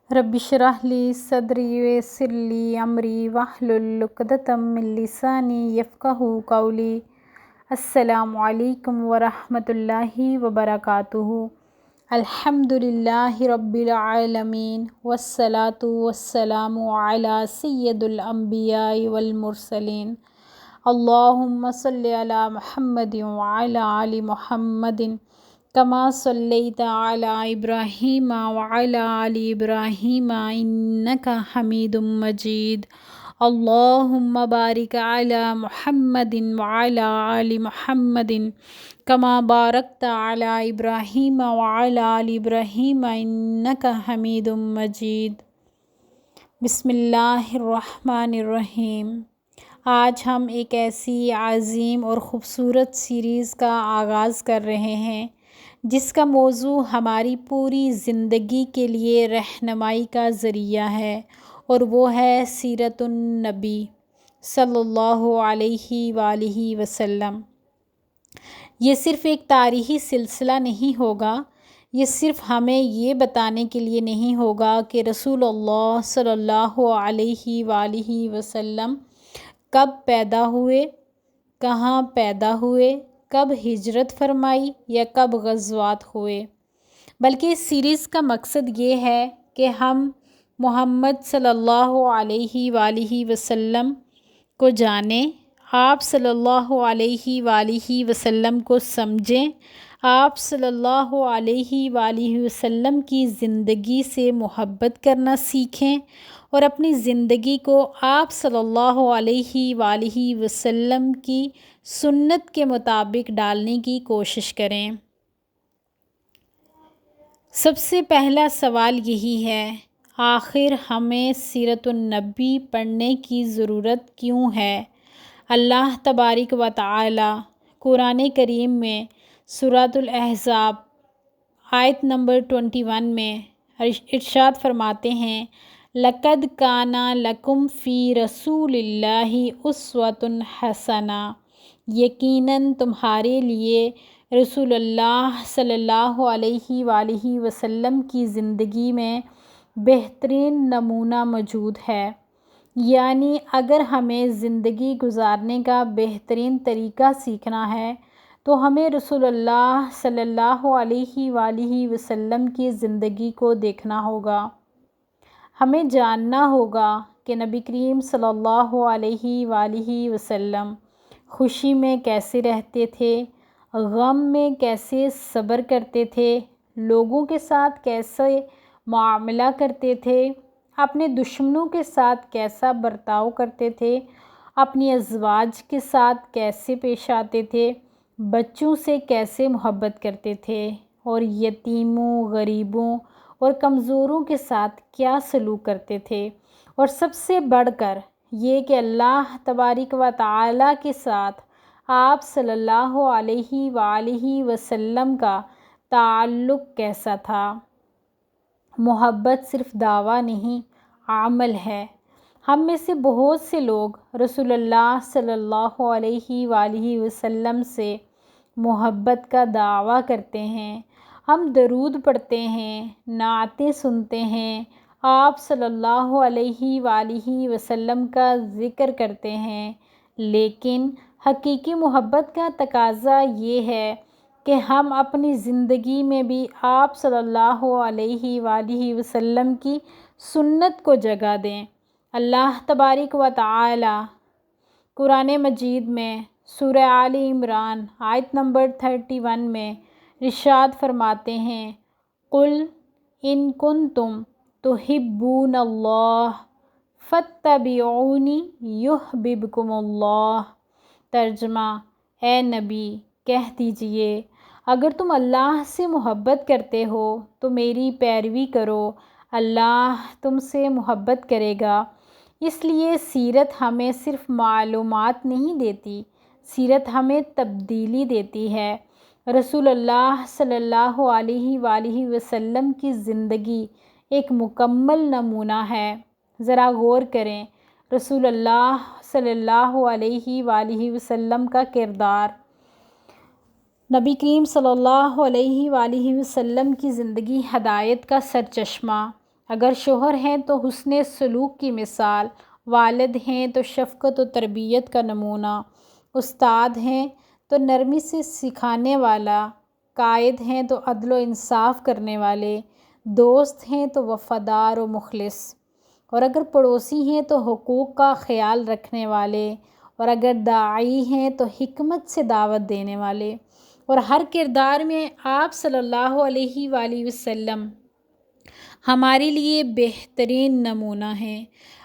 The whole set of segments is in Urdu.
رب اشرح لی صدری ویسر لی امری واحلل عقدۃ من لسانی یفقہوا قولی۔ السلام علیکم ورحمۃ اللہ وبرکاتہ۔ الحمد للہ رب العالمین والصلاة والسلام علی سید الانبیاء والمرسلین۔ اللہم صلی علی محمد وعلی آل محمد کما صلیت علی ابراہیم وعلی آل ابراہیم انک حمید مجید۔ اللہم بارک علی محمد وعلی آل محمد کما بارکت علی ابراہیم وعلی آل ابراہیم انک حمید مجید۔ بسم اللہ الرحمن الرحیم۔ آج ہم ایک ایسی عظیم اور خوبصورت سیریز کا آغاز کر رہے ہیں جس کا موضوع ہماری پوری زندگی کے لیے رہنمائی کا ذریعہ ہے، اور وہ ہے سیرت النبی صلی اللہ علیہ وآلہ وسلم۔ یہ صرف ایک تاریخی سلسلہ نہیں ہوگا، یہ صرف ہمیں یہ بتانے کے لیے نہیں ہوگا کہ رسول اللہ صلی اللہ علیہ وآلہ وسلم کب پیدا ہوئے، کہاں پیدا ہوئے، کب ہجرت فرمائی یا کب غزوات ہوئے، بلکہ اس سیریز کا مقصد یہ ہے کہ ہم محمد صلی اللہ علیہ وآلہ وسلم کو جانیں، آپ صلی اللہ علیہ وآلہ وسلم کو سمجھیں، آپ صلی اللہ علیہ وآلہ وسلم کی زندگی سے محبت کرنا سیکھیں، اور اپنی زندگی کو آپ صلی اللہ علیہ وآلہ وسلم کی سنت کے مطابق ڈالنے کی کوشش کریں۔ سب سے پہلا سوال یہی ہے، آخر ہمیں سیرت النبی پڑھنے کی ضرورت کیوں ہے؟ اللہ تبارک و تعالی قرآن کریم میں سورۃ الاحزاب آیت نمبر 21 میں ارشاد فرماتے ہیں، لَقَدْ كَانَ لَكُمْ فِي رَسُولِ اللَّهِ أُسْوَةٌ حَسَنَةٌ، یقیناً تمہارے لیے رسول اللہ صلی اللہ علیہ وآلہ وسلم کی زندگی میں بہترین نمونہ موجود ہے۔ یعنی اگر ہمیں زندگی گزارنے کا بہترین طریقہ سیکھنا ہے تو ہمیں رسول اللہ صلی اللہ علیہ وآلہ وسلم کی زندگی کو دیکھنا ہوگا۔ ہمیں جاننا ہوگا کہ نبی کریم صلی اللہ علیہ وآلہ وسلم خوشی میں کیسے رہتے تھے، غم میں کیسے صبر کرتے تھے، لوگوں کے ساتھ کیسے معاملہ کرتے تھے، اپنے دشمنوں کے ساتھ کیسا برتاؤ کرتے تھے، اپنی ازواج کے ساتھ کیسے پیش آتے تھے، بچوں سے کیسے محبت کرتے تھے، اور یتیموں، غریبوں اور کمزوروں کے ساتھ کیا سلوک کرتے تھے، اور سب سے بڑھ کر یہ کہ اللہ تبارک و تعالی کے ساتھ آپ صلی اللہ علیہ وآلہ وسلم کا تعلق کیسا تھا۔ محبت صرف دعویٰ نہیں، عمل ہے۔ ہم میں سے بہت سے لوگ رسول اللہ صلی اللہ علیہ وآلہ وسلم سے محبت کا دعویٰ کرتے ہیں، ہم درود پڑھتے ہیں، نعتیں سنتے ہیں، آپ صلی اللہ علیہ وآلہ وسلم کا ذکر کرتے ہیں، لیکن حقیقی محبت کا تقاضا یہ ہے کہ ہم اپنی زندگی میں بھی آپ صلی اللہ علیہ وآلہ وسلم کی سنت کو جگہ دیں۔ اللہ تبارک و تعالی قرآن مجید میں سورہ آل عمران آیت نمبر 31 میں ارشاد فرماتے ہیں، قُلْ إِن كُنتُمْ تُحِبُّونَ اللَّهَ فَاتَّبِعُونِي يُحْبِبْكُمُ اللَّهُ۔ ترجمہ، اے نبی کہہ دیجئے، اگر تم اللہ سے محبت کرتے ہو تو میری پیروی کرو، اللہ تم سے محبت کرے گا۔ اس لیے سیرت ہمیں صرف معلومات نہیں دیتی، سیرت ہمیں تبدیلی دیتی ہے۔ رسول اللہ صلی اللہ علیہ وآلہ وسلم کی زندگی ایک مکمل نمونہ ہے۔ ذرا غور کریں، رسول اللہ صلی اللہ علیہ وآلہ وسلم کا کردار، نبی کریم صلی اللہ علیہ وآلہ وسلم کی زندگی ہدایت کا سرچشمہ اگر شوہر ہیں تو حسن سلوک کی مثال، والد ہیں تو شفقت و تربیت کا نمونہ، استاد ہیں تو نرمی سے سکھانے والا، قائد ہیں تو عدل و انصاف کرنے والے، دوست ہیں تو وفادار و مخلص، اور اگر پڑوسی ہیں تو حقوق کا خیال رکھنے والے، اور اگر داعی ہیں تو حکمت سے دعوت دینے والے، اور ہر کردار میں آپ صلی اللہ علیہ وآلہ وسلم ہمارے لیے بہترین نمونہ ہیں۔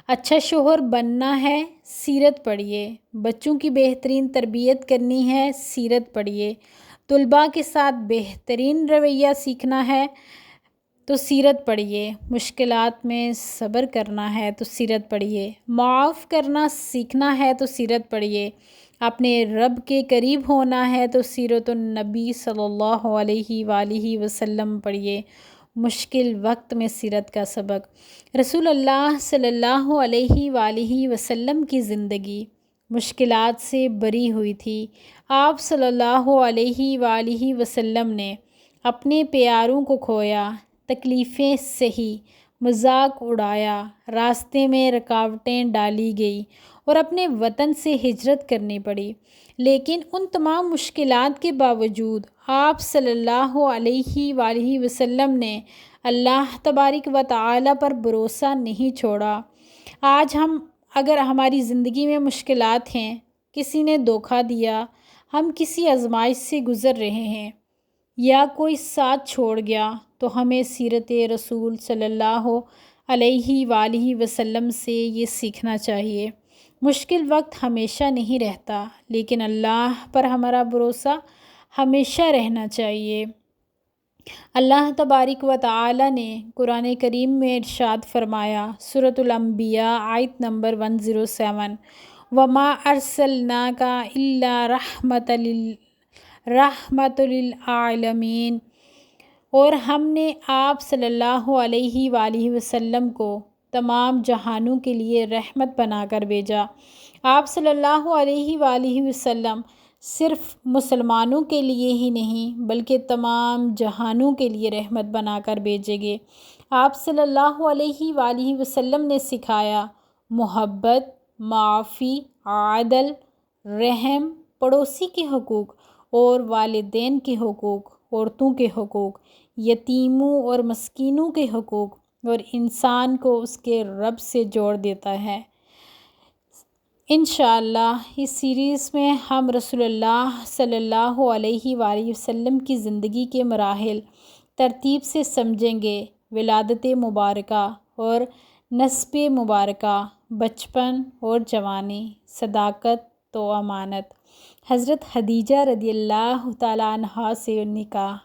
اچھا شوہر بننا ہے، سیرت پڑھیے۔ بچوں کی بہترین تربیت کرنی ہے، سیرت پڑھیے۔ طلباء کے ساتھ بہترین رویہ سیکھنا ہے تو سیرت پڑھیے۔ مشکلات میں صبر کرنا ہے تو سیرت پڑھیے۔ معاف کرنا سیکھنا ہے تو سیرت پڑھیے۔ اپنے رب کے قریب ہونا ہے تو سیرت النبی صلی اللہ علیہ وآلہ وسلم پڑھیے۔ مشکل وقت میں سیرت کا سبق۔ رسول اللہ صلی اللہ علیہ وآلہ وسلم کی زندگی مشکلات سے بری ہوئی تھی۔ آپ صلی اللہ علیہ وآلہ وسلم نے اپنے پیاروں کو کھویا، تکلیفیں سہی، مذاق اڑایا، راستے میں رکاوٹیں ڈالی گئی اور اپنے وطن سے ہجرت کرنی پڑی، لیکن ان تمام مشکلات کے باوجود آپ صلی اللہ علیہ وآلہ وسلم نے اللہ تبارک و تعالی پر بھروسہ نہیں چھوڑا۔ آج اگر ہماری زندگی میں مشکلات ہیں، کسی نے دھوکہ دیا، ہم کسی آزمائش سے گزر رہے ہیں یا کوئی ساتھ چھوڑ گیا، تو ہمیں سیرت رسول صلی اللہ علیہ وآلہ وسلم سے یہ سیکھنا چاہیے۔ مشکل وقت ہمیشہ نہیں رہتا، لیکن اللہ پر ہمارا بھروسہ ہمیشہ رہنا چاہیے۔ اللہ تبارک و تعالی نے قرآن کریم میں ارشاد فرمایا، سورۃ الانبیاء آیت نمبر 107، وَمَا أَرْسَلْنَاكَ إِلَّا رَحْمَةً لِلْعَالَمِينَ، اور ہم نے آپ صلی اللہ علیہ وآلہ وسلم کو تمام جہانوں کے لیے رحمت بنا کر بھیجا۔ آپ صلی اللہ علیہ وآلہ وسلم صرف مسلمانوں کے لیے ہی نہیں بلکہ تمام جہانوں کے لیے رحمت بنا کر بھیجے گئے۔ آپ صلی اللہ علیہ وآلہ وسلم نے سکھایا محبت، معافی، عدل، رحم، پڑوسی کے حقوق اور والدین کے حقوق، عورتوں کے حقوق، یتیموں اور مسکینوں کے حقوق، اور انسان کو اس کے رب سے جوڑ دیتا ہے۔ انشاءاللہ اس سیریز میں ہم رسول اللہ صلی اللہ علیہ وآلہ وسلم کی زندگی کے مراحل ترتیب سے سمجھیں گے۔ ولادت مبارکہ اور نسب مبارکہ، بچپن اور جوانی، صداقت تو امانت، حضرت خدیجہ رضی اللہ تعالیٰ عنہا سے نکاح،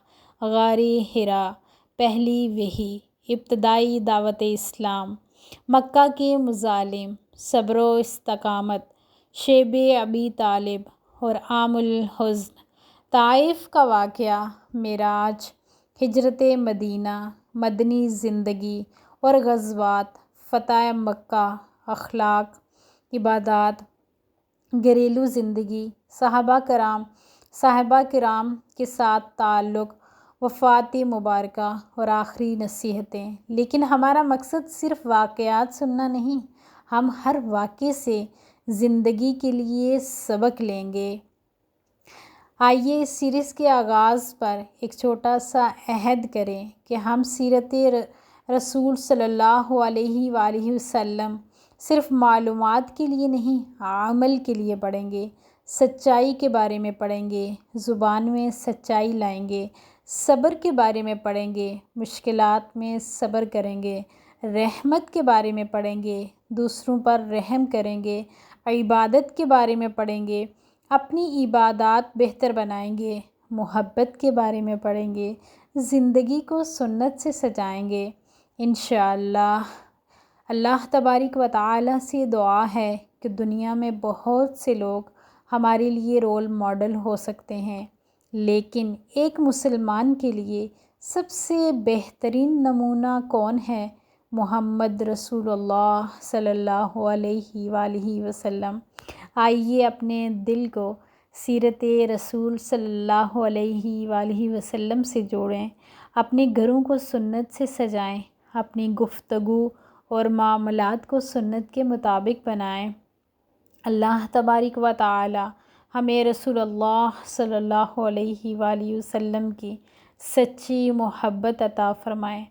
غار حرا، پہلی وحی، ابتدائی دعوت اسلام، مکہ کے مظالم، صبر و استقامت، شیب ابی طالب اور عام الحزن، طائف کا واقعہ، معراج، ہجرت مدینہ، مدنی زندگی اور غزوات، فتح مکہ، اخلاق، عبادات، گھریلو زندگی، صحابہ کرام کے ساتھ تعلق، وفات مبارکہ اور آخری نصیحتیں۔ لیکن ہمارا مقصد صرف واقعات سننا نہیں، ہم ہر واقعے سے زندگی کے لیے سبق لیں گے۔ آئیے اس سیریز کے آغاز پر ایک چھوٹا سا عہد کریں کہ ہم سیرت رسول صلی اللہ علیہ وآلہ وسلم صرف معلومات کے لیے نہیں، عمل کے لیے پڑھیں گے، سچائی کے بارے میں پڑھیں گے، زبان میں سچائی لائیں گے، صبر کے بارے میں پڑھیں گے، مشکلات میں صبر کریں گے، رحمت کے بارے میں پڑھیں گے، دوسروں پر رحم کریں گے، عبادت کے بارے میں پڑھیں گے، اپنی عبادات بہتر بنائیں گے، محبت کے بارے میں پڑھیں گے، زندگی کو سنت سے سجائیں گے انشاءاللہ۔ اللہ تبارک و تعالی سے دعا ہے کہ دنیا میں بہت سے لوگ ہمارے لیے رول ماڈل ہو سکتے ہیں، لیکن ایک مسلمان کے لیے سب سے بہترین نمونہ کون ہے؟ محمد رسول اللہ صلی اللہ علیہ وآلہ وسلم۔ آئیے اپنے دل کو سیرت رسول صلی اللہ علیہ وآلہ وسلم سے جوڑیں، اپنے گھروں کو سنت سے سجائیں، اپنی گفتگو اور معاملات کو سنت کے مطابق بنائیں۔ اللہ تبارک و تعالی ہمیں رسول اللہ صلی اللہ علیہ وآلہ وسلم کی سچی محبت عطا فرمائے۔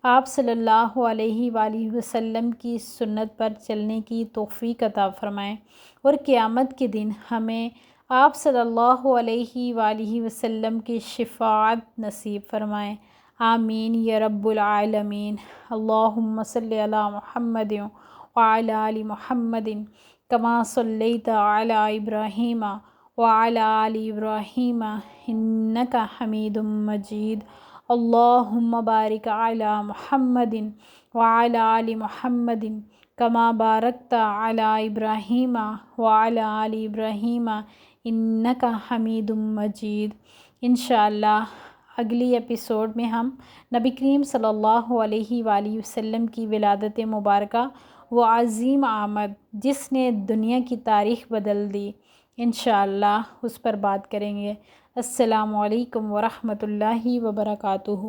آپ صلی اللہ علیہ وآلہ وسلم کی سنت پر چلنے کی توفیق عطا فرمائیں، اور قیامت کے دن ہمیں آپ صلی اللہ علیہ وآلہ وسلم کی شفاعت نصیب فرمائیں۔ آمین یا رب العالمین۔ اللہم صلی علی محمد وعلی آل محمد کما صلیت علی ابراہیم وعلی آل ابراہیم انک حمید مجید۔ اللہم بارک علی محمد وعلی آل محمد کما بارکت علی ابراہیم وعلی آل ابراہیم انک حمید مجید۔ انشاءاللہ اگلی ایپیسوڈ میں ہم نبی کریم صلی اللہ علیہ وآلہ وسلم کی ولادت مبارکہ وہ عظیم آمد جس نے دنیا کی تاریخ بدل دی، انشاءاللہ اس پر بات کریں گے۔ السلام علیکم ورحمۃ اللہ وبرکاتہ۔